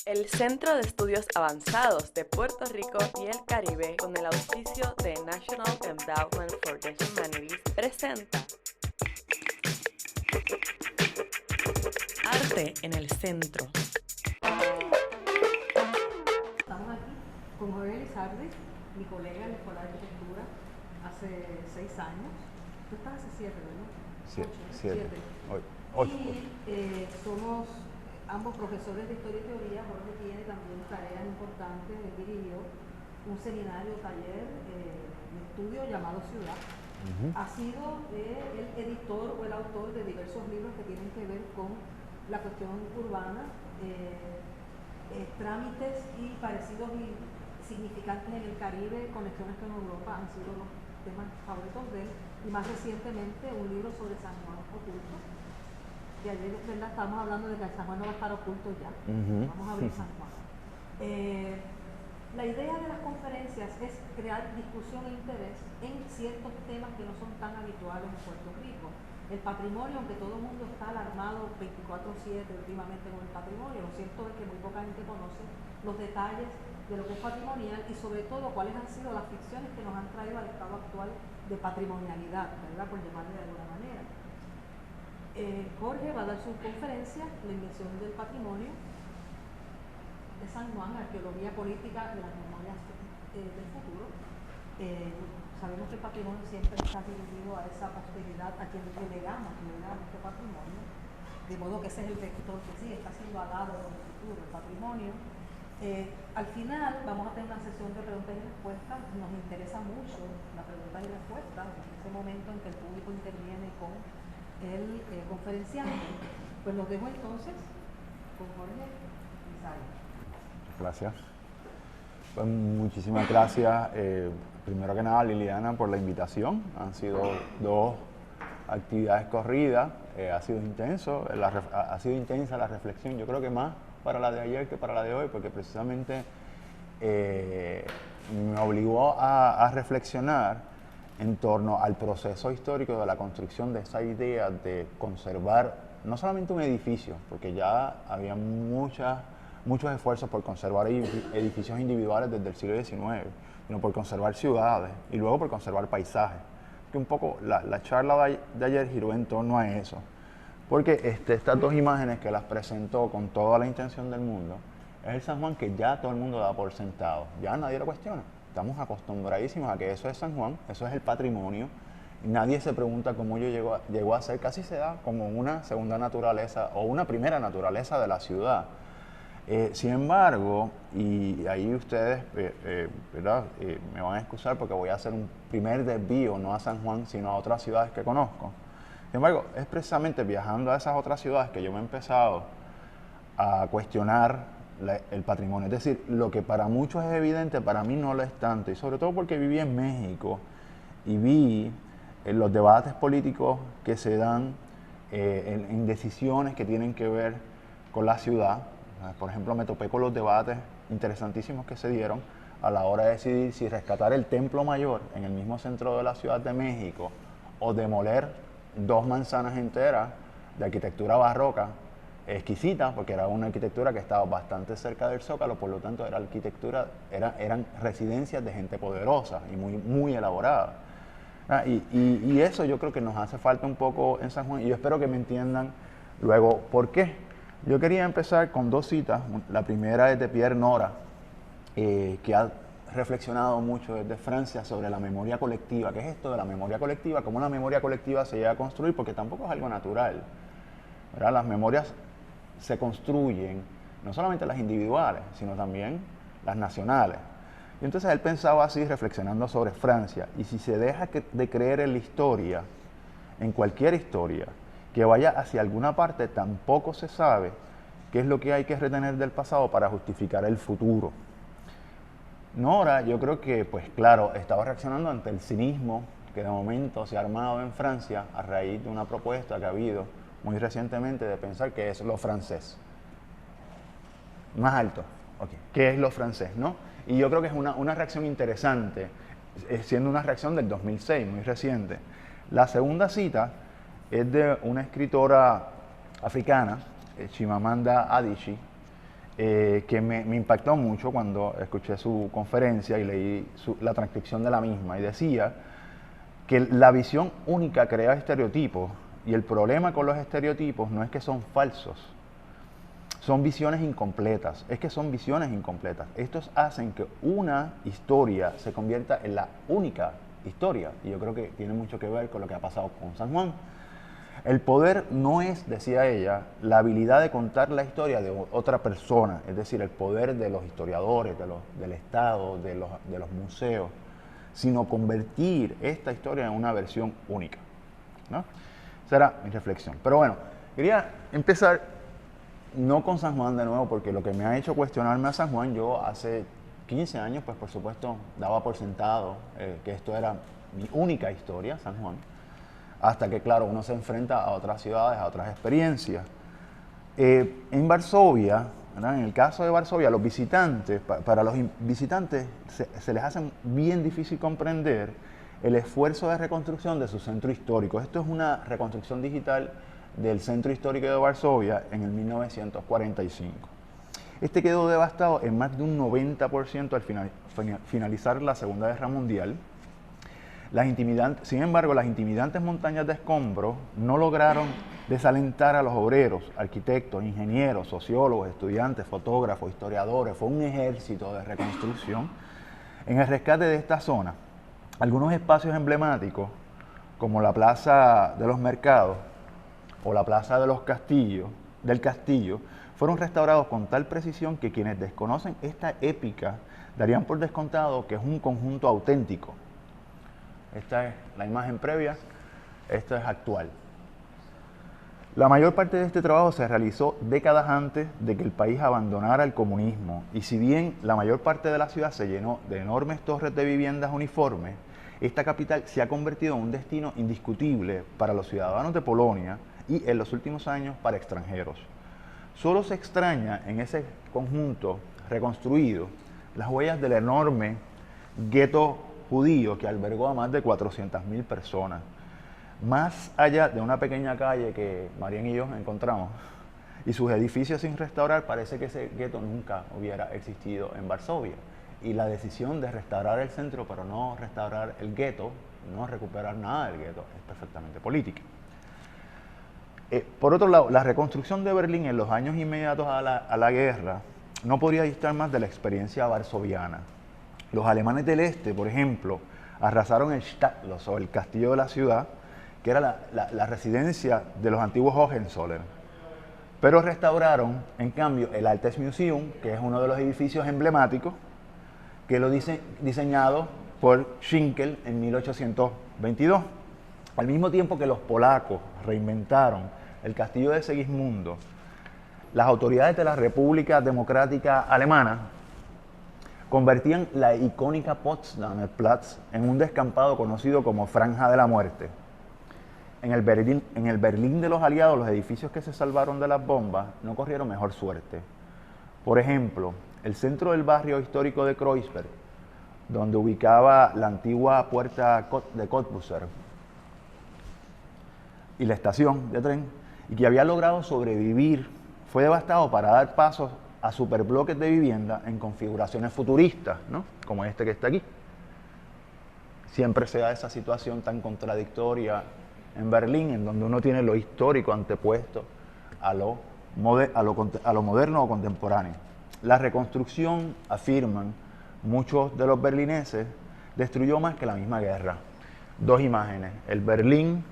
El Centro de Estudios Avanzados de Puerto Rico y el Caribe, con el auspicio de National Endowment for the Humanities, presenta Arte en el Centro. Estamos aquí con Jorge Lizardi, mi colega en la Escuela de Arquitectura hace 6 años. Tú estás hace 7, ¿verdad? 7. Y somos ambos profesores de Historia y Teoría. Jorge tiene también tareas importantes. Él dirigió un seminario, taller de estudio llamado Ciudad. Ha sido el editor o el autor de diversos libros que tienen que ver con la cuestión urbana, trámites y parecidos y significantes en el Caribe, conexiones con Europa han sido los temas favoritos de él, y más recientemente un libro sobre San Juan oculto. De ayer, ¿verdad? Estábamos hablando de que San Juan no va a estar oculto ya. Vamos a abrir San Juan. La idea de las conferencias es crear discusión e interés en ciertos temas que no son tan habituales en Puerto Rico. El patrimonio, aunque todo el mundo está alarmado 24/7 últimamente con el patrimonio, lo cierto es que muy poca gente conoce los detalles de lo que es patrimonial y sobre todo cuáles han sido las ficciones que nos han traído al estado actual de patrimonialidad, ¿verdad? Por llamarle de alguna manera. Jorge va a dar su conferencia, La invención del patrimonio de San Juan, arqueología política de las memorias del futuro. Sabemos que el patrimonio siempre está dirigido a esa posteridad, a quien le legamos este patrimonio, de modo que ese es el vector que sí está siendo halagado con el futuro, el patrimonio. Al final vamos a tener una sesión de preguntas y respuestas. Nos interesa mucho la pregunta y respuesta, en ese momento en que el público interviene con el conferenciante. Pues los dejo entonces con Jorge Lizardi. Gracias. Pues muchísimas gracias, primero que nada, Liliana, por la invitación. Han sido 2 actividades corridas, ha sido intenso, ha sido intensa la reflexión, yo creo que más para la de ayer que para la de hoy, porque precisamente me obligó a reflexionar en torno al proceso histórico de la construcción de esa idea de conservar no solamente un edificio, porque ya había muchos esfuerzos por conservar edificios individuales desde el siglo XIX, sino por conservar ciudades y luego por conservar paisajes. Que un poco la charla de ayer giró en torno a eso, porque estas 2 imágenes que las presentó con toda la intención del mundo, es el San Juan que ya todo el mundo da por sentado, ya nadie lo cuestiona. Estamos acostumbradísimos a que eso es San Juan, eso es el patrimonio. Nadie se pregunta cómo llegó a ser, casi se da como una segunda naturaleza o una primera naturaleza de la ciudad. Sin embargo, y ahí ustedes ¿verdad? Me van a excusar porque voy a hacer un primer desvío, no a San Juan, sino a otras ciudades que conozco. Sin embargo, es precisamente viajando a esas otras ciudades que yo me he empezado a cuestionar el patrimonio. Es decir, lo que para muchos es evidente, para mí no lo es tanto. Y sobre todo porque viví en México y vi los debates políticos que se dan en decisiones que tienen que ver con la ciudad. Por ejemplo, me topé con los debates interesantísimos que se dieron a la hora de decidir si rescatar el Templo Mayor en el mismo centro de la Ciudad de México o demoler 2 manzanas enteras de arquitectura barroca exquisita, porque era una arquitectura que estaba bastante cerca del Zócalo, por lo tanto eran residencias de gente poderosa y muy elaborada. Y eso yo creo que nos hace falta un poco en San Juan, y yo espero que me entiendan luego por qué. Yo quería empezar con 2 citas. La primera es de Pierre Nora, que ha reflexionado mucho desde Francia sobre la memoria colectiva. ¿Qué es esto de la memoria colectiva? ¿Cómo una memoria colectiva se llega a construir? Porque tampoco es algo natural, ¿verdad? Las memorias se construyen, no solamente las individuales, sino también las nacionales. Y entonces él pensaba así, reflexionando sobre Francia, y si se deja de creer en la historia, en cualquier historia, que vaya hacia alguna parte, tampoco se sabe qué es lo que hay que retener del pasado para justificar el futuro. Nora, yo creo que, pues claro, estaba reaccionando ante el cinismo que de momento se ha armado en Francia a raíz de una propuesta que ha habido muy recientemente de pensar que es lo francés. Más alto, okay. ¿Qué es lo francés, no? Y yo creo que es una reacción interesante, siendo una reacción del 2006, muy reciente. La segunda cita es de una escritora africana, Chimamanda Adichie, que me impactó mucho cuando escuché su conferencia y leí la transcripción de la misma, y decía que la visión única crea estereotipos, y el problema con los estereotipos no es que son falsos, son visiones incompletas, es que son visiones incompletas. Estos hacen que una historia se convierta en la única historia, y yo creo que tiene mucho que ver con lo que ha pasado con San Juan. El poder no es, decía ella, la habilidad de contar la historia de otra persona, es decir, el poder de los historiadores, del Estado, de los museos, sino convertir esta historia en una versión única, ¿no? Esa era mi reflexión. Pero bueno, quería empezar no con San Juan de nuevo, porque lo que me ha hecho cuestionarme a San Juan, yo hace 15 años, pues por supuesto, daba por sentado que esto era mi única historia, San Juan, hasta que, claro, uno se enfrenta a otras ciudades, a otras experiencias. En Varsovia, ¿verdad? En el caso de Varsovia, los visitantes, para los visitantes se les hace bien difícil comprender el esfuerzo de reconstrucción de su centro histórico. Esto es una reconstrucción digital del centro histórico de Varsovia en el 1945. Este quedó devastado en más de un 90% al finalizar la Segunda Guerra Mundial. Sin embargo, las intimidantes montañas de escombros no lograron desalentar a los obreros, arquitectos, ingenieros, sociólogos, estudiantes, fotógrafos, historiadores. Fue un ejército de reconstrucción en el rescate de esta zona. Algunos espacios emblemáticos, como la Plaza de los Mercados o la Plaza de los del Castillo, fueron restaurados con tal precisión que quienes desconocen esta épica darían por descontado que es un conjunto auténtico. Esta es la imagen previa, esto es actual. La mayor parte de este trabajo se realizó décadas antes de que el país abandonara el comunismo, y si bien la mayor parte de la ciudad se llenó de enormes torres de viviendas uniformes, esta capital se ha convertido en un destino indiscutible para los ciudadanos de Polonia y en los últimos años para extranjeros. Solo se extraña en ese conjunto reconstruido las huellas del enorme gueto judío que albergó a más de 400.000 personas. Más allá de una pequeña calle que Marian y yo encontramos y sus edificios sin restaurar, parece que ese gueto nunca hubiera existido en Varsovia. Y la decisión de restaurar el centro pero no restaurar el gueto, no recuperar nada del gueto, es perfectamente política. Por otro lado, la reconstrucción de Berlín en los años inmediatos a la guerra no podría distar más de la experiencia varsoviana. Los alemanes del este, por ejemplo, arrasaron el Stadtschloss, o el castillo de la ciudad, que era la residencia de los antiguos Hohenzollern. Pero restauraron, en cambio, el Altes Museum, que es uno de los edificios emblemáticos, que lo diseñado por Schinkel en 1822. Al mismo tiempo que los polacos reinventaron el castillo de Segismundo, las autoridades de la República Democrática Alemana convertían la icónica Potsdamer Platz en un descampado conocido como Franja de la Muerte. En el Berlín de los aliados, los edificios que se salvaron de las bombas no corrieron mejor suerte. Por ejemplo, el centro del barrio histórico de Kreuzberg, donde ubicaba la antigua puerta de Cottbusser y la estación de tren, y que había logrado sobrevivir, fue devastado para dar paso a superbloques de vivienda en configuraciones futuristas, ¿no? Como este que está aquí. Siempre se da esa situación tan contradictoria en Berlín, en donde uno tiene lo histórico antepuesto a lo moderno o contemporáneo. La reconstrucción, afirman muchos de los berlineses, destruyó más que la misma guerra. Dos imágenes: el Berlín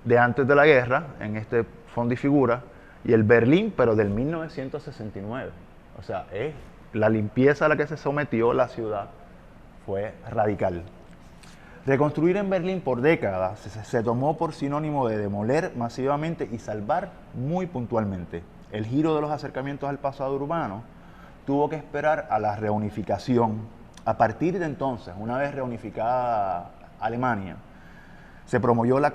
de antes de la guerra, en este fondo y figura, y el Berlín, pero del 1969. O sea, la limpieza a la que se sometió la ciudad fue radical. Reconstruir en Berlín por décadas se tomó por sinónimo de demoler masivamente y salvar muy puntualmente. El giro de los acercamientos al pasado urbano tuvo que esperar a la reunificación. A partir de entonces, una vez reunificada Alemania, se promovió la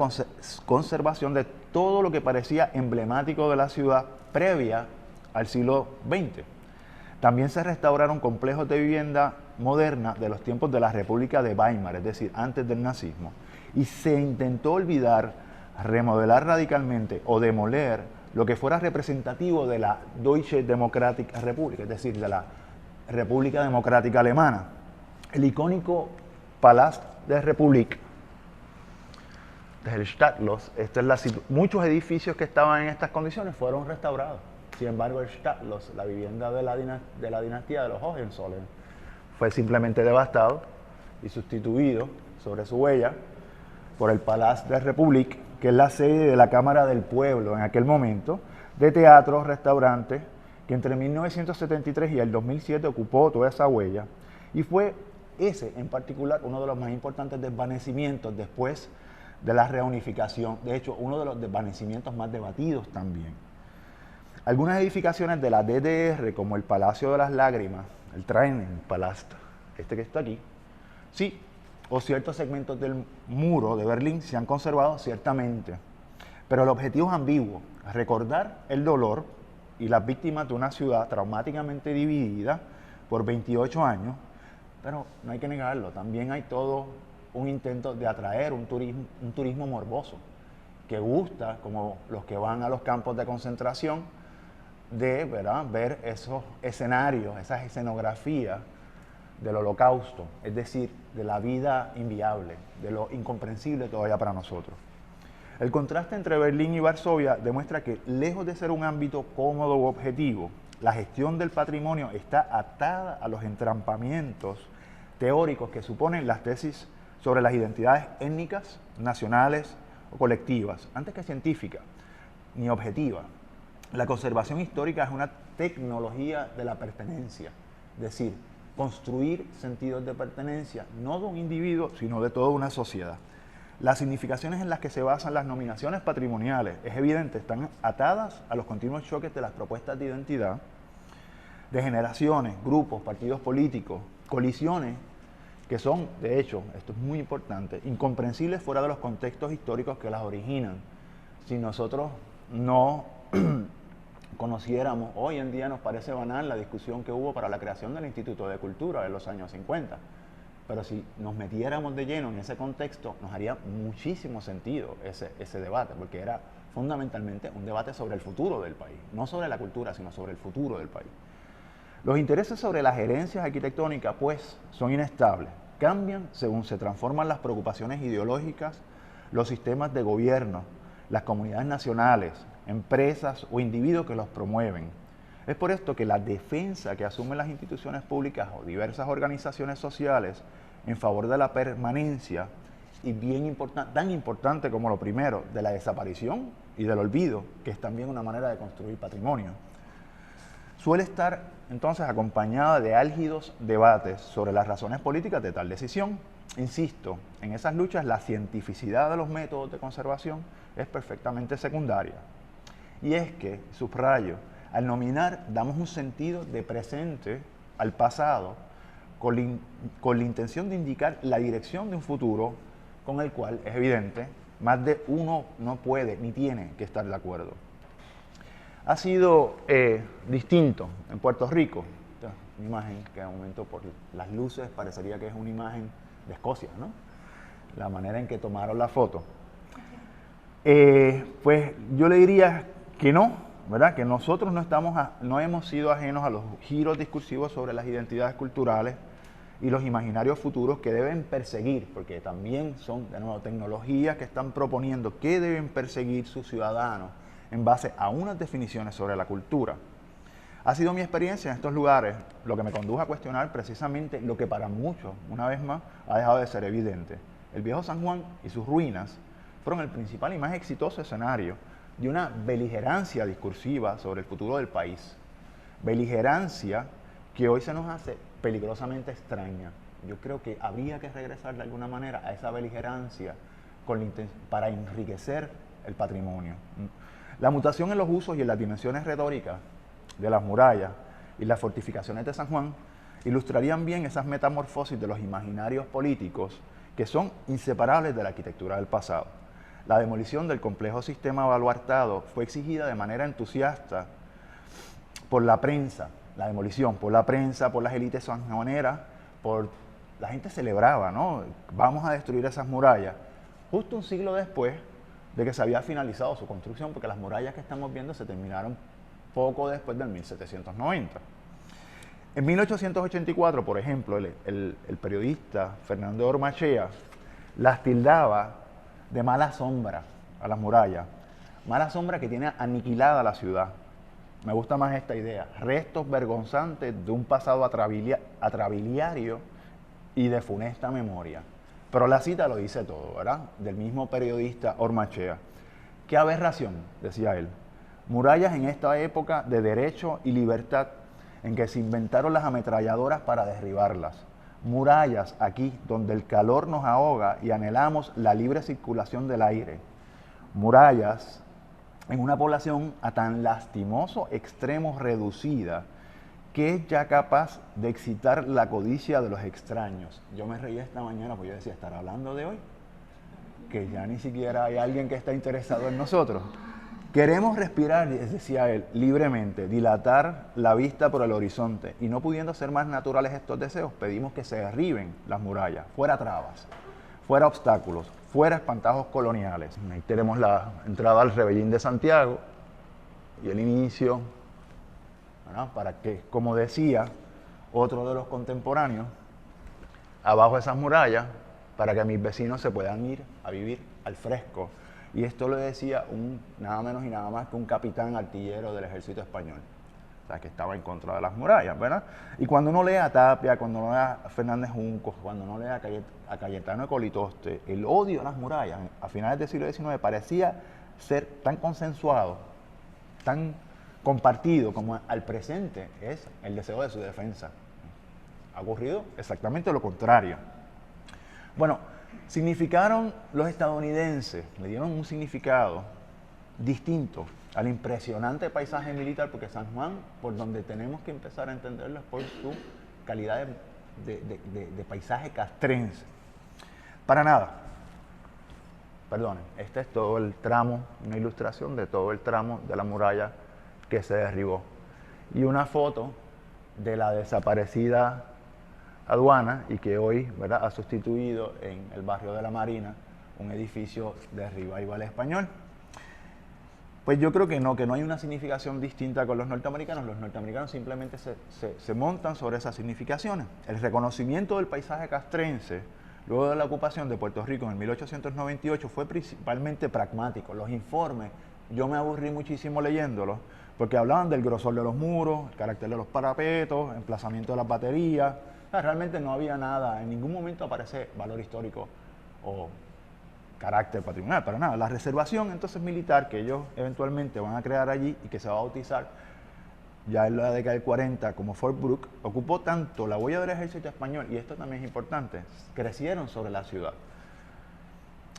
conservación de todo lo que parecía emblemático de la ciudad previa al siglo XX. También se restauraron complejos de vivienda moderna de los tiempos de la República de Weimar, es decir, antes del nazismo, y se intentó olvidar, remodelar radicalmente o demoler lo que fuera representativo de la Deutsche Demokratische Republik, es decir, de la República Democrática Alemana. El icónico Palast der Republik, del Stadtlos, muchos edificios que estaban en estas condiciones fueron restaurados. Sin embargo, el Stadtlos, la vivienda de la dinastía de los Hohenzollern, fue simplemente devastado y sustituido sobre su huella por el Palast der Republik, que es la sede de la Cámara del Pueblo en aquel momento, de teatros, restaurantes, que entre 1973 y el 2007 ocupó toda esa huella, y fue ese en particular uno de los más importantes desvanecimientos después de la reunificación, de hecho uno de los desvanecimientos más debatidos también. Algunas edificaciones de la DDR, como el Palacio de las Lágrimas, el Tränenpalast, este que está aquí, sí, o ciertos segmentos del muro de Berlín se han conservado ciertamente, pero el objetivo es ambiguo: recordar el dolor y las víctimas de una ciudad traumáticamente dividida por 28 años, pero no hay que negarlo, también hay todo un intento de atraer un turismo morboso, que gusta, como los que van a los campos de concentración, de ver esos escenarios, esas escenografías del Holocausto, es decir, de la vida inviable, de lo incomprensible todavía para nosotros. El contraste entre Berlín y Varsovia demuestra que, lejos de ser un ámbito cómodo u objetivo, la gestión del patrimonio está atada a los entrampamientos teóricos que suponen las tesis sobre las identidades étnicas, nacionales o colectivas, antes que científica ni objetiva. La conservación histórica es una tecnología de la pertenencia, es decir, construir sentidos de pertenencia, no de un individuo, sino de toda una sociedad. Las significaciones en las que se basan las nominaciones patrimoniales, es evidente, están atadas a los continuos choques de las propuestas de identidad, de generaciones, grupos, partidos políticos, colisiones, que son, de hecho, esto es muy importante, incomprensibles fuera de los contextos históricos que las originan. Si nosotros no conociéramos, hoy en día nos parece banal la discusión que hubo para la creación del Instituto de Cultura en los años 50, pero si nos metiéramos de lleno en ese contexto, nos haría muchísimo sentido ese debate, porque era fundamentalmente un debate sobre el futuro del país, no sobre la cultura, sino sobre el futuro del país. Los intereses sobre las herencias arquitectónicas, pues, son inestables, cambian según se transforman las preocupaciones ideológicas, los sistemas de gobierno, las comunidades nacionales, empresas o individuos que los promueven. Es por esto que la defensa que asumen las instituciones públicas o diversas organizaciones sociales en favor de la permanencia, y tan importante como lo primero, de la desaparición y del olvido, que es también una manera de construir patrimonio, suele estar entonces acompañada de álgidos debates sobre las razones políticas de tal decisión. Insisto, en esas luchas la cientificidad de los métodos de conservación es perfectamente secundaria. Y es que, subrayo, al nominar damos un sentido de presente al pasado con la intención de indicar la dirección de un futuro con el cual, es evidente, más de uno no puede ni tiene que estar de acuerdo. Ha sido distinto en Puerto Rico. Esta es una imagen que de momento por las luces parecería que es una imagen de Escocia, ¿no? La manera en que tomaron la foto. Pues yo le diría que no, ¿verdad? Que nosotros no hemos sido ajenos a los giros discursivos sobre las identidades culturales y los imaginarios futuros que deben perseguir, porque también son, de nuevo, tecnologías que están proponiendo qué deben perseguir sus ciudadanos en base a unas definiciones sobre la cultura. Ha sido mi experiencia en estos lugares lo que me condujo a cuestionar precisamente lo que para muchos, una vez más, ha dejado de ser evidente. El viejo San Juan y sus ruinas fueron el principal y más exitoso escenario de una beligerancia discursiva sobre el futuro del país. Beligerancia que hoy se nos hace peligrosamente extraña. Yo creo que habría que regresar de alguna manera a esa beligerancia para enriquecer el patrimonio. La mutación en los usos y en las dimensiones retóricas de las murallas y las fortificaciones de San Juan ilustrarían bien esas metamorfosis de los imaginarios políticos que son inseparables de la arquitectura del pasado. La demolición del complejo sistema baluartado fue exigida de manera entusiasta por la prensa, la demolición, por la prensa, por las élites sanjuaneras, la gente celebraba, ¿no? Vamos a destruir esas murallas. Justo un siglo después, de que se había finalizado su construcción, porque las murallas que estamos viendo se terminaron poco después del 1790. En 1884, por ejemplo, el periodista Fernando Ormachea las tildaba de mala sombra a las murallas. Mala sombra que tiene aniquilada la ciudad. Me gusta más esta idea. Restos vergonzantes de un pasado atrabiliario y de funesta memoria. Pero la cita lo dice todo, ¿verdad? Del mismo periodista Ormachea. ¡Qué aberración!, decía él. Murallas en esta época de derecho y libertad en que se inventaron las ametralladoras para derribarlas. Murallas aquí donde el calor nos ahoga y anhelamos la libre circulación del aire. Murallas en una población a tan lastimoso extremo reducida que es ya capaz de excitar la codicia de los extraños. Yo me reí esta mañana porque yo decía, ¿estará hablando de hoy? Que ya ni siquiera hay alguien que está interesado en nosotros. Queremos respirar, decía él, libremente, dilatar la vista por el horizonte, y no pudiendo ser más naturales estos deseos, pedimos que se derriben las murallas, fuera trabas, fuera obstáculos, fuera espantajos coloniales. Ahí tenemos la entrada al Rebellín de Santiago y el inicio, ¿verdad?, para que, como decía otro de los contemporáneos, abajo de esas murallas, para que mis vecinos se puedan ir a vivir al fresco. Y esto lo decía nada menos y nada más que un capitán artillero del ejército español, o sea, que estaba en contra de las murallas, ¿verdad? Y cuando uno lee a Tapia, cuando uno lee a Fernández Juncos, cuando uno lee a Cayetano de Colitoste, el odio a las murallas a finales del siglo XIX parecía ser tan consensuado, tan compartido como al presente es el deseo de su defensa. Ha ocurrido exactamente lo contrario. Bueno, significaron los estadounidenses, le dieron un significado distinto al impresionante paisaje militar, porque San Juan, por donde tenemos que empezar a entenderlo, es por su calidad de paisaje castrense. Para nada, perdonen, este es todo el tramo, una ilustración de todo el tramo de la muralla que se derribó. Y una foto de la desaparecida aduana y que hoy, ¿verdad?, ha sustituido en el barrio de la Marina un edificio de revival español. Pues yo creo que no hay una significación distinta con los norteamericanos simplemente se montan sobre esas significaciones. El reconocimiento del paisaje castrense luego de la ocupación de Puerto Rico en 1898 fue principalmente pragmático. Los informes, yo me aburrí muchísimo leyéndolos, porque hablaban del grosor de los muros, el carácter de los parapetos, emplazamiento de las baterías. Realmente no había nada, en ningún momento aparece valor histórico o carácter patrimonial, para nada. La reservación entonces militar que ellos eventualmente van a crear allí y que se va a bautizar ya en la década del 40 como Fort Brooke, ocupó tanto la huella del ejército español, y esto también es importante, crecieron sobre la ciudad.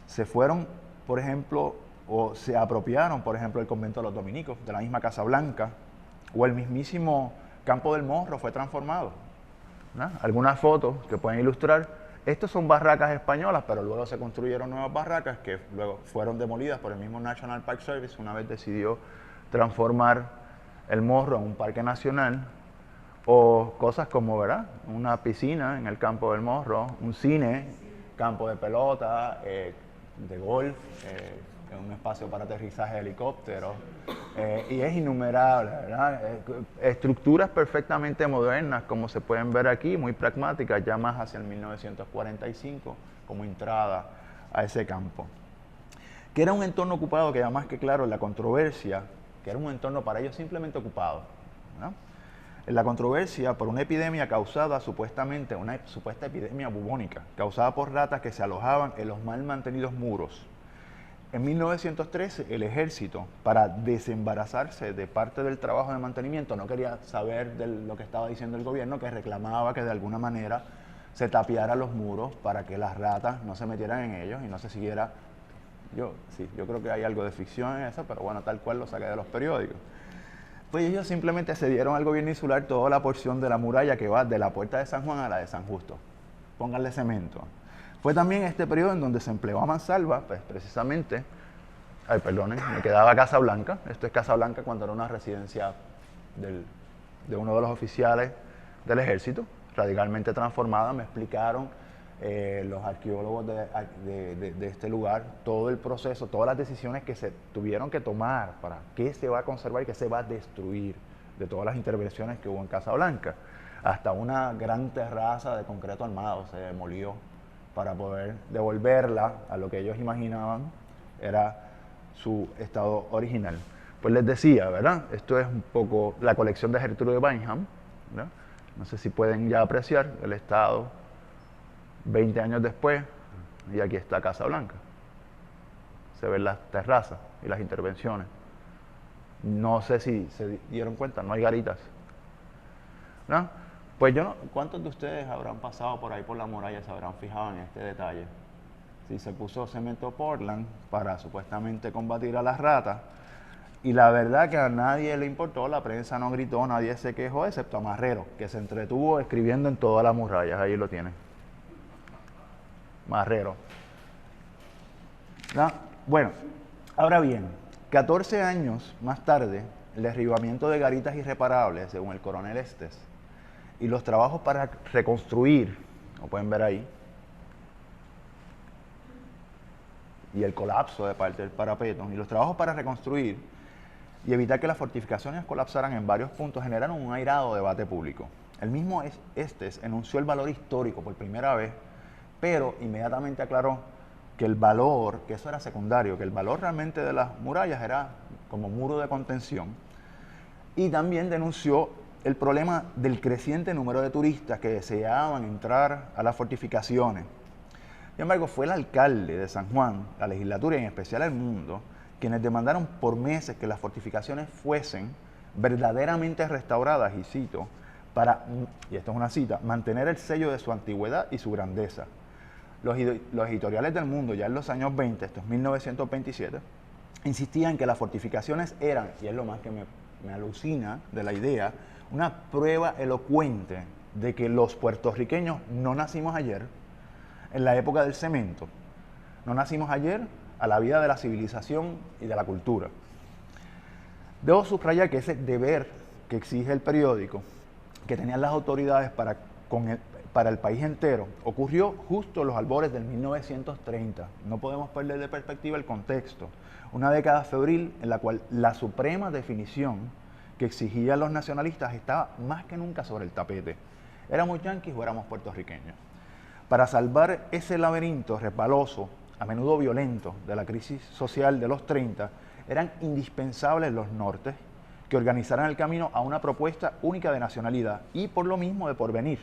Se fueron, por ejemplo, o se apropiaron, por ejemplo, del convento de los dominicos, de la misma Casa Blanca, o el mismísimo Campo del Morro fue transformado, ¿no? Algunas fotos que pueden ilustrar. Estos son barracas españolas, pero luego se construyeron nuevas barracas que luego fueron demolidas por el mismo National Park Service una vez decidió transformar el Morro en un parque nacional, o cosas como, ¿verdad?, una piscina en el Campo del Morro, un cine, campo de pelota, de golf, un espacio para aterrizaje de helicópteros, y es innumerable, ¿verdad? Estructuras perfectamente modernas, como se pueden ver aquí, muy pragmáticas, ya más hacia el 1945, como entrada a ese campo. Que era un entorno ocupado, que además que claro, en la controversia, que era un entorno para ellos simplemente ocupado, ¿no? En la controversia por una epidemia causada supuestamente, una supuesta epidemia bubónica, causada por ratas que se alojaban en los mal mantenidos muros. En 1913, el ejército, para desembarazarse de parte del trabajo de mantenimiento, no quería saber de lo que estaba diciendo el gobierno, que reclamaba que de alguna manera se tapiaran los muros para que las ratas no se metieran en ellos y no se siguiera. Yo creo que hay algo de ficción en eso, pero bueno, tal cual lo saqué de los periódicos. Pues ellos simplemente cedieron al gobierno insular toda la porción de la muralla que va de la Puerta de San Juan a la de San Justo. Pónganle cemento. Fue también este periodo en donde se empleó a mansalva, pues precisamente, me quedaba Casa Blanca. Esto es Casa Blanca cuando era una residencia de uno de los oficiales del ejército, radicalmente transformada. Me explicaron los arqueólogos de este lugar, todo el proceso, todas las decisiones que se tuvieron que tomar para qué se va a conservar y qué se va a destruir, de todas las intervenciones que hubo en Casablanca. Hasta una gran terraza de concreto armado se demolió para poder devolverla a lo que ellos imaginaban era su estado original. Pues les decía, ¿verdad? Esto es un poco la colección de Gertrude Byngham, ¿verdad? No sé si pueden ya apreciar el estado 20 años después, y aquí está Casablanca. Se ven las terrazas y las intervenciones. No sé si se dieron cuenta, no hay garitas, ¿no? Pues yo no, ¿cuántos de ustedes habrán pasado por ahí por la muralla, se habrán fijado en este detalle? Si se puso cemento Portland para supuestamente combatir a las ratas, y la verdad que a nadie le importó, la prensa no gritó, nadie se quejó, excepto a Marrero, que se entretuvo escribiendo en todas las murallas, ahí lo tienen. Marrero. ¿No? Bueno, ahora bien, 14 años más tarde, el derribamiento de garitas irreparables, según el coronel Estes, y los trabajos para reconstruir, lo pueden ver ahí, y el colapso de parte del parapeto, y los trabajos para reconstruir y evitar que las fortificaciones colapsaran en varios puntos generaron un airado debate público. El mismo Estes enunció el valor histórico por primera vez, pero inmediatamente aclaró que el valor, que eso era secundario, que el valor realmente de las murallas era como muro de contención, y también denunció el problema del creciente número de turistas que deseaban entrar a las fortificaciones. Sin embargo, fue el alcalde de San Juan, la legislatura y en especial el mundo, quienes demandaron por meses que las fortificaciones fuesen verdaderamente restauradas, y cito, para, y esto es una cita, mantener el sello de su antigüedad y su grandeza. Los editoriales del mundo, ya en los años 20, esto es 1927, insistían que las fortificaciones eran, y es lo más que me alucina de la idea, una prueba elocuente de que los puertorriqueños no nacimos ayer, en la época del cemento, no nacimos ayer a la vida de la civilización y de la cultura. Debo subrayar que ese deber que exige el periódico, que tenían las autoridades para el país entero, ocurrió justo en los albores del 1930. No podemos perder de perspectiva el contexto. Una década febril en la cual la suprema definición que exigían los nacionalistas estaba más que nunca sobre el tapete. ¿Éramos yanquis o éramos puertorriqueños? Para salvar ese laberinto resbaloso, a menudo violento, de la crisis social de los 30, eran indispensables los nortes que organizaran el camino a una propuesta única de nacionalidad y por lo mismo de porvenir.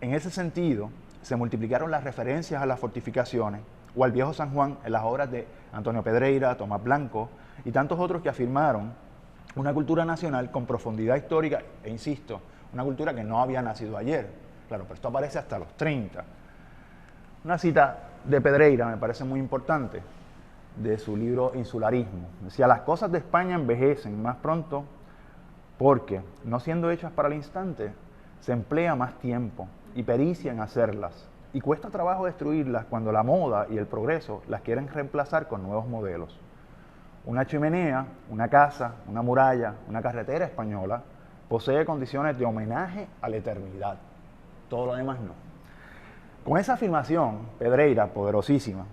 En ese sentido, se multiplicaron las referencias a las fortificaciones o al viejo San Juan en las obras de Antonio Pedreira, Tomás Blanco y tantos otros que afirmaron una cultura nacional con profundidad histórica e, insisto, una cultura que no había nacido ayer. Claro, pero esto aparece hasta los 30. Una cita de Pedreira me parece muy importante, de su libro Insularismo. Decía, las cosas de España envejecen más pronto porque, no siendo hechas para el instante, se emplea más tiempo y pericia en hacerlas, y cuesta trabajo destruirlas cuando la moda y el progreso las quieren reemplazar con nuevos modelos. Una chimenea, una casa, una muralla, una carretera española posee condiciones de homenaje a la eternidad. Todo lo demás no. Con esa afirmación, Pedreira, poderosísima,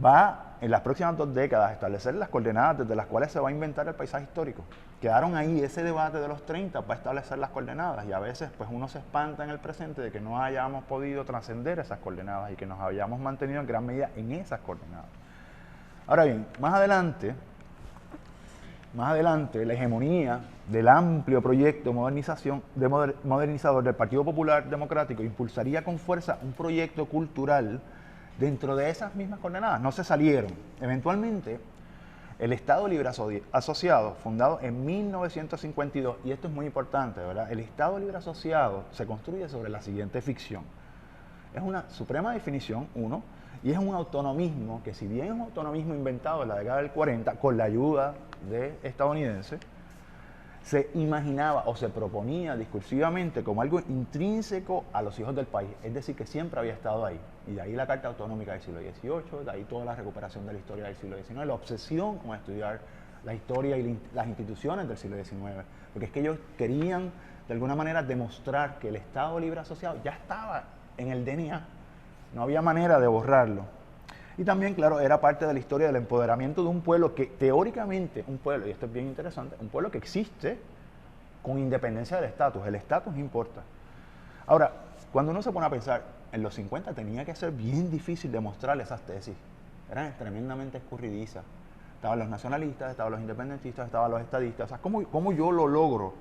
va en las próximas 2 décadas a establecer las coordenadas desde las cuales se va a inventar el paisaje histórico. Quedaron ahí ese debate de los 30 para establecer las coordenadas, y a veces pues uno se espanta en el presente de que no hayamos podido trascender esas coordenadas y que nos hayamos mantenido en gran medida en esas coordenadas. Ahora bien, más adelante, la hegemonía del amplio proyecto modernizador del Partido Popular Democrático impulsaría con fuerza un proyecto cultural dentro de esas mismas coordenadas. No se salieron. Eventualmente, el Estado Libre Asociado, fundado en 1952, y esto es muy importante, ¿verdad? El Estado Libre Asociado se construye sobre la siguiente ficción. Es una suprema definición, uno, y es un autonomismo que, si bien es un autonomismo inventado en la década del 40, con la ayuda de estadounidenses, se imaginaba o se proponía discursivamente como algo intrínseco a los hijos del país, es decir, que siempre había estado ahí. Y de ahí la Carta Autonómica del siglo XVIII, de ahí toda la recuperación de la historia del siglo XIX, la obsesión con estudiar la historia y las instituciones del siglo XIX, porque es que ellos querían de alguna manera demostrar que el Estado Libre Asociado ya estaba en el DNA. No había manera de borrarlo. Y también, claro, era parte de la historia del empoderamiento de un pueblo que teóricamente, un pueblo, y esto es bien interesante, un pueblo que existe con independencia del estatus. El estatus no importa. Ahora, cuando uno se pone a pensar, en los 50 tenía que ser bien difícil demostrar esas tesis. Eran tremendamente escurridizas. Estaban los nacionalistas, estaban los independentistas, estaban los estadistas. O sea, ¿cómo yo lo logro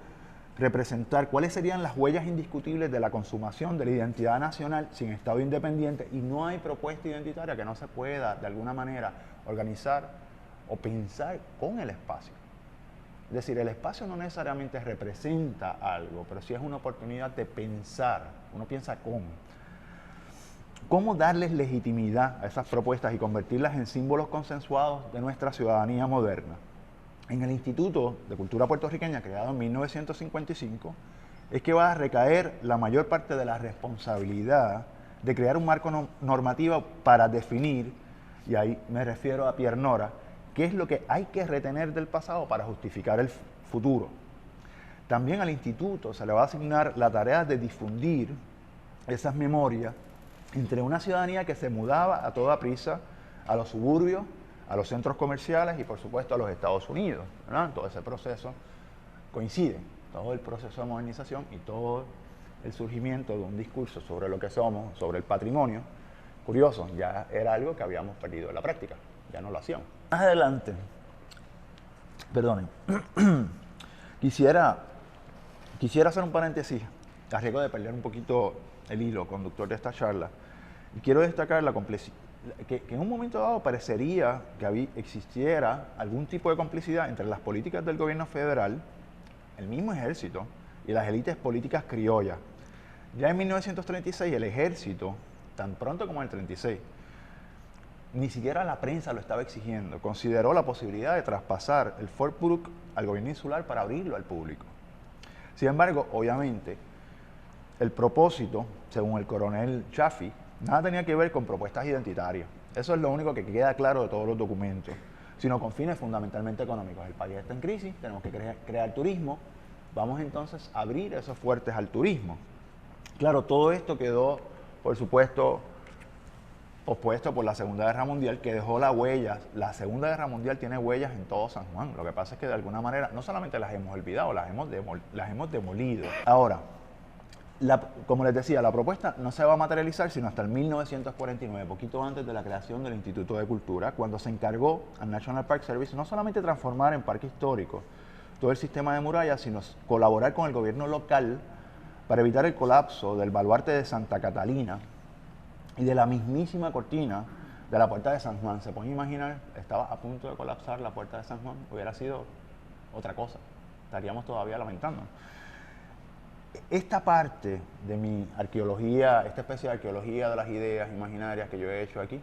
representar? ¿Cuáles serían las huellas indiscutibles de la consumación de la identidad nacional sin Estado independiente? Y no hay propuesta identitaria que no se pueda, de alguna manera, organizar o pensar con el espacio. Es decir, el espacio no necesariamente representa algo, pero sí es una oportunidad de pensar. Uno piensa cómo darles legitimidad a esas propuestas y convertirlas en símbolos consensuados de nuestra ciudadanía moderna. En el Instituto de Cultura Puertorriqueña, creado en 1955, es que va a recaer la mayor parte de la responsabilidad de crear un marco normativo para definir, y ahí me refiero a Pierre Nora, qué es lo que hay que retener del pasado para justificar el futuro. También al instituto se le va a asignar la tarea de difundir esas memorias entre una ciudadanía que se mudaba a toda prisa a los suburbios, a los centros comerciales y por supuesto a los Estados Unidos, ¿verdad? Todo ese proceso coincide, todo el proceso de modernización y todo el surgimiento de un discurso sobre lo que somos, sobre el patrimonio. Curioso, ya era algo que habíamos perdido en la práctica, ya no lo hacíamos. Más adelante, perdonen, quisiera hacer un paréntesis, a riesgo de perder un poquito el hilo conductor de esta charla, y quiero destacar la complejidad, que en un momento dado parecería que existiera algún tipo de complicidad entre las políticas del gobierno federal, el mismo ejército y las élites políticas criollas. Ya en 1936 el ejército, tan pronto como en el 36, ni siquiera la prensa lo estaba exigiendo, consideró la posibilidad de traspasar el Fort Brooke al gobierno insular para abrirlo al público. Sin embargo, obviamente, el propósito, según el coronel Chaffee, nada tenía que ver con propuestas identitarias. Eso es lo único que queda claro de todos los documentos, sino con fines fundamentalmente económicos. El país está en crisis, tenemos que crear turismo, vamos entonces a abrir esos fuertes al turismo. Claro, todo esto quedó, por supuesto, pospuesto por la Segunda Guerra Mundial, que dejó las huellas. La Segunda Guerra Mundial tiene huellas en todo San Juan. Lo que pasa es que de alguna manera no solamente las hemos olvidado, las hemos demolido. Ahora, como les decía, la propuesta no se va a materializar sino hasta el 1949, poquito antes de la creación del Instituto de Cultura, cuando se encargó al National Park Service no solamente transformar en parque histórico todo el sistema de murallas, sino colaborar con el gobierno local para evitar el colapso del baluarte de Santa Catalina y de la mismísima cortina de la Puerta de San Juan. Se pueden imaginar, estaba a punto de colapsar la Puerta de San Juan, hubiera sido otra cosa, estaríamos todavía lamentando. Esta parte de mi arqueología, esta especie de arqueología de las ideas imaginarias que yo he hecho aquí,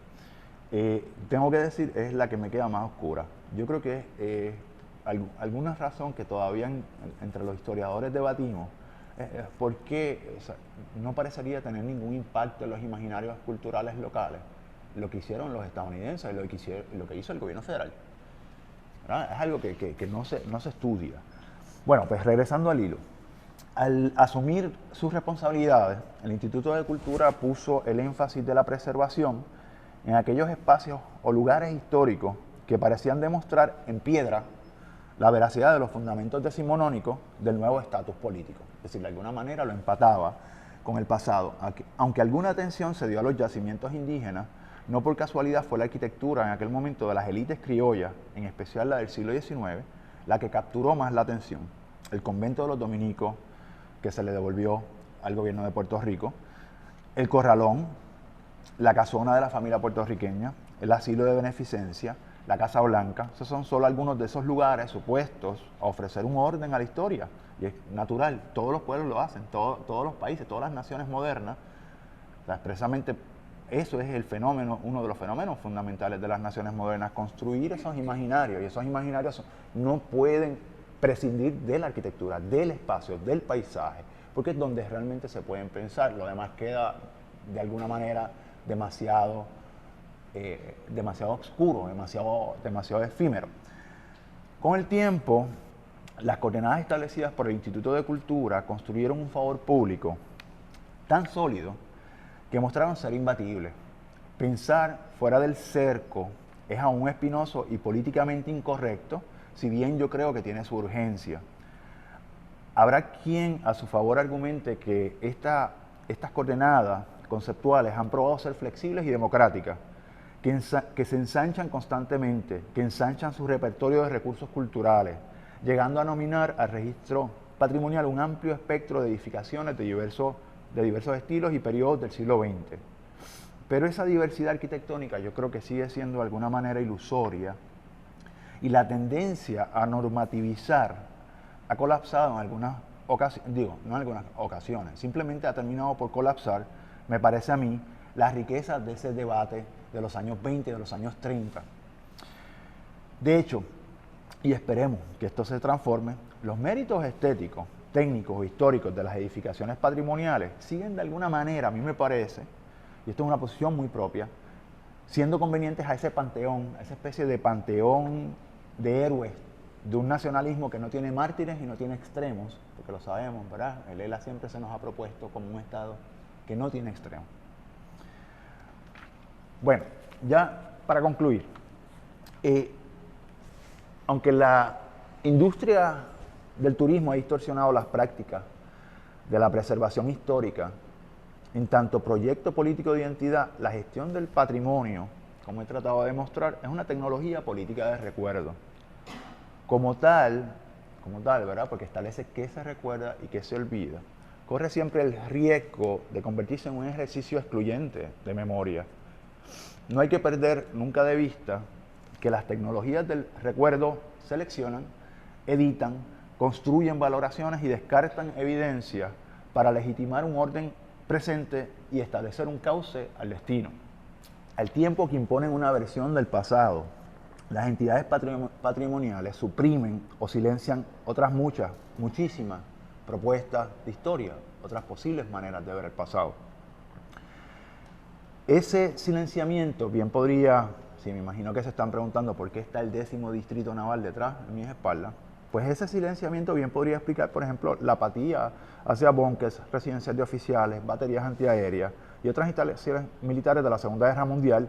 tengo que decir, es la que me queda más oscura. Yo creo que es alguna razón que todavía entre los historiadores debatimos, ¿por qué no parecería tener ningún impacto en los imaginarios culturales locales lo que hicieron los estadounidenses y lo que hizo el gobierno federal? ¿Verdad? Es algo que no se estudia. Bueno, pues regresando al hilo. Al asumir sus responsabilidades, el Instituto de Cultura puso el énfasis de la preservación en aquellos espacios o lugares históricos que parecían demostrar en piedra la veracidad de los fundamentos decimonónicos del nuevo estatus político. Es decir, de alguna manera lo empataba con el pasado. Aunque alguna atención se dio a los yacimientos indígenas, no por casualidad fue la arquitectura en aquel momento de las élites criollas, en especial la del siglo XIX, la que capturó más la atención. El convento de los dominicos, que se le devolvió al gobierno de Puerto Rico, el Corralón, la casona de la familia puertorriqueña, el asilo de beneficencia, la Casa Blanca. Esos son solo algunos de esos lugares supuestos a ofrecer un orden a la historia. Y es natural, todos los pueblos lo hacen, todos los países, todas las naciones modernas. O sea, expresamente eso es el fenómeno, uno de los fenómenos fundamentales de las naciones modernas, construir esos imaginarios. Y esos imaginarios no pueden prescindir de la arquitectura, del espacio, del paisaje, porque es donde realmente se pueden pensar. Lo demás queda de alguna manera demasiado oscuro, demasiado efímero. Con el tiempo, las coordenadas establecidas por el Instituto de Cultura construyeron un favor público tan sólido que mostraron ser imbatibles. Pensar fuera del cerco es aún espinoso y políticamente incorrecto, si bien yo creo que tiene su urgencia. Habrá quien a su favor argumente que estas coordenadas conceptuales han probado ser flexibles y democráticas, que se ensanchan constantemente, que ensanchan su repertorio de recursos culturales, llegando a nominar al registro patrimonial un amplio espectro de edificaciones de diversos estilos y periodos del siglo XX. Pero esa diversidad arquitectónica yo creo que sigue siendo de alguna manera ilusoria, y la tendencia a normativizar ha colapsado en algunas ocasiones, no en algunas ocasiones, simplemente ha terminado por colapsar, me parece a mí, las riquezas de ese debate de los años 20 y de los años 30. De hecho, y esperemos que esto se transforme, los méritos estéticos, técnicos o históricos de las edificaciones patrimoniales siguen de alguna manera, a mí me parece, y esto es una posición muy propia, siendo convenientes a ese panteón, a esa especie de panteón de héroes de un nacionalismo que no tiene mártires y no tiene extremos, porque lo sabemos, ¿verdad? El ELA siempre se nos ha propuesto como un Estado que no tiene extremos. Bueno, ya para concluir, aunque la industria del turismo ha distorsionado las prácticas de la preservación histórica, en tanto proyecto político de identidad, la gestión del patrimonio, como he tratado de demostrar, es una tecnología política de recuerdo. Como tal, ¿verdad? Porque establece qué se recuerda y qué se olvida, corre siempre el riesgo de convertirse en un ejercicio excluyente de memoria. No hay que perder nunca de vista que las tecnologías del recuerdo seleccionan, editan, construyen valoraciones y descartan evidencia para legitimar un orden presente y establecer un cauce al destino. Al tiempo que imponen una versión del pasado, las entidades patrimoniales suprimen o silencian otras muchísimas propuestas de historia, otras posibles maneras de ver el pasado. Ese silenciamiento bien podría, si me imagino que se están preguntando por qué está el 10º Distrito Naval detrás de mis espaldas, pues ese silenciamiento bien podría explicar, por ejemplo, la apatía hacia búnkeres, residencias de oficiales, baterías antiaéreas y otras instalaciones militares de la Segunda Guerra Mundial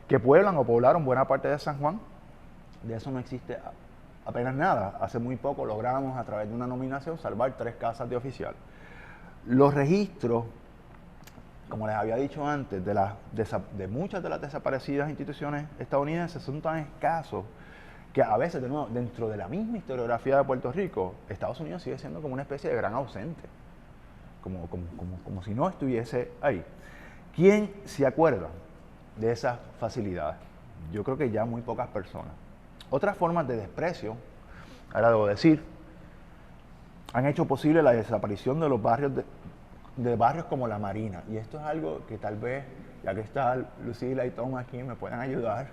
que pueblan o poblaron buena parte de San Juan. De eso no existe apenas nada. Hace muy poco logramos, a través de una nominación, salvar 3 casas de oficial. Los registros, como les había dicho antes, de muchas de las desaparecidas instituciones estadounidenses son tan escasos que a veces, de nuevo, dentro de la misma historiografía de Puerto Rico, Estados Unidos sigue siendo como una especie de gran ausente, como si no estuviese ahí. ¿Quién se acuerda de esas facilidades? Yo creo que ya muy pocas personas. Otras formas de desprecio, ahora debo decir, han hecho posible la desaparición de los barrios de barrios como La Marina. Y esto es algo que tal vez, ya que está Lucila y Tom aquí, me pueden ayudar,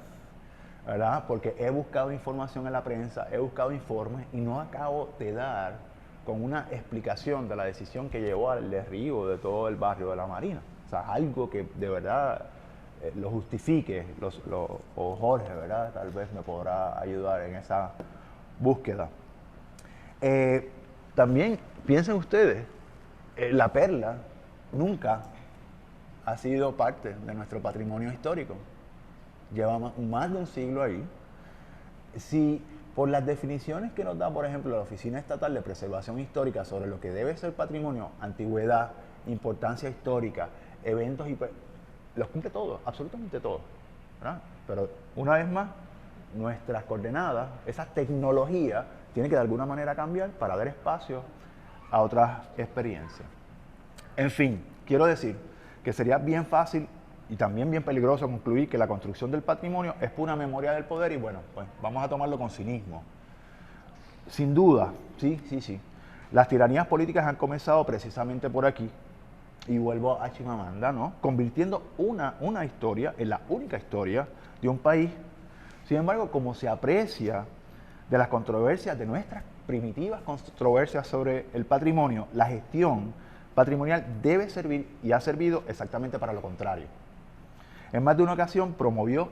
¿verdad? Porque he buscado información en la prensa, he buscado informes y no acabo de dar con una explicación de la decisión que llevó al derribo de todo el barrio de La Marina. O sea, algo que de verdad lo justifique, o Jorge, ¿verdad? Tal vez me podrá ayudar en esa búsqueda. También piensen ustedes, la perla nunca ha sido parte de nuestro patrimonio histórico. Lleva más de un siglo ahí. Si por las definiciones que nos da, por ejemplo, la Oficina Estatal de Preservación Histórica sobre lo que debe ser patrimonio, antigüedad, importancia histórica, eventos, los cumple todos, absolutamente todos, ¿verdad? Pero una vez más, nuestras coordenadas, esa tecnología, tiene que de alguna manera cambiar para dar espacio a otras experiencias. En fin, quiero decir que sería bien fácil y también bien peligroso concluir que la construcción del patrimonio es pura memoria del poder y bueno, pues vamos a tomarlo con cinismo. Sin duda, sí. Las tiranías políticas han comenzado precisamente por aquí. Y vuelvo a Chimamanda, ¿no? Convirtiendo una historia en la única historia de un país. Sin embargo, como se aprecia de las controversias, de nuestras primitivas controversias sobre el patrimonio, la gestión patrimonial debe servir y ha servido exactamente para lo contrario. En más de una ocasión promovió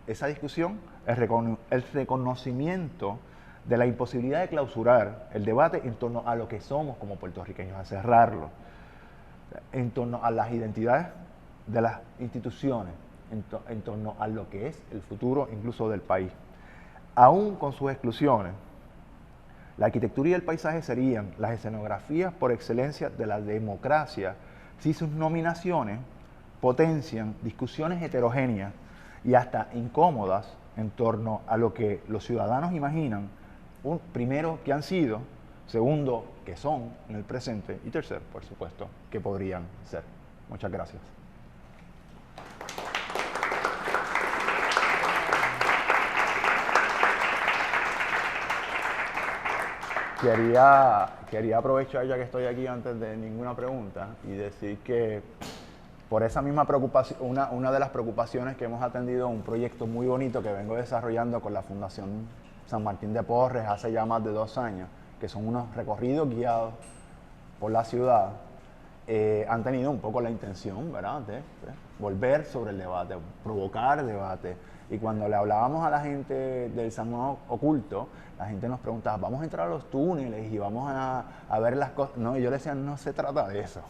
esa discusión el reconocimiento de la imposibilidad de clausurar el debate en torno a lo que somos como puertorriqueños, a cerrarlo, en torno a las identidades de las instituciones en torno a lo que es el futuro incluso del país. Aún con sus exclusiones, la arquitectura y el paisaje serían las escenografías por excelencia de la democracia si sus nominaciones potencian discusiones heterogéneas y hasta incómodas en torno a lo que los ciudadanos imaginan, primero, que han sido, segundo, que son en el presente y tercero, por supuesto, que podrían ser. Muchas gracias. Quería aprovechar ya que estoy aquí antes de ninguna pregunta y decir que por esa misma preocupación, una de las preocupaciones que hemos atendido, un proyecto muy bonito que vengo desarrollando con la Fundación San Martín de Porres hace ya más de 2 años, que son unos recorridos guiados por la ciudad, han tenido un poco la intención, ¿verdad?, de volver sobre el debate, provocar debate. Y cuando le hablábamos a la gente del San Juan Oculto, la gente nos preguntaba, vamos a entrar a los túneles y vamos a ver las cosas. No, y yo le decía, no se trata de eso,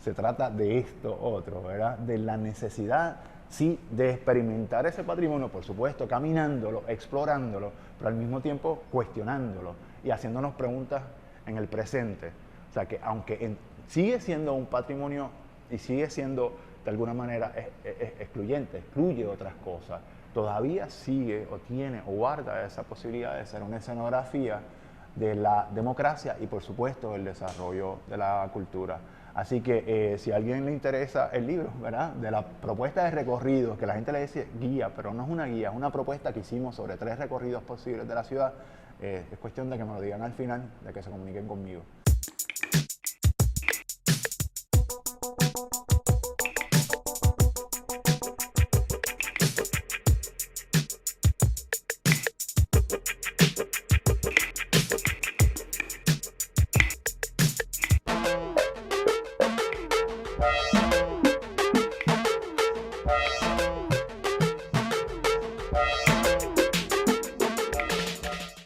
se trata de esto otro, ¿verdad? De la necesidad, sí, de experimentar ese patrimonio, por supuesto, caminándolo, explorándolo, pero al mismo tiempo cuestionándolo y haciéndonos preguntas en el presente. O sea que aunque sigue siendo un patrimonio y sigue siendo de alguna manera excluyente, excluye otras cosas, todavía sigue o tiene o guarda esa posibilidad de ser una escenografía de la democracia y por supuesto el desarrollo de la cultura. Así que si a alguien le interesa el libro, ¿verdad?, de la propuesta de recorridos, que la gente le dice guía, pero no es una guía, es una propuesta que hicimos sobre 3 recorridos posibles de la ciudad, es cuestión de que me lo digan al final, de que se comuniquen conmigo.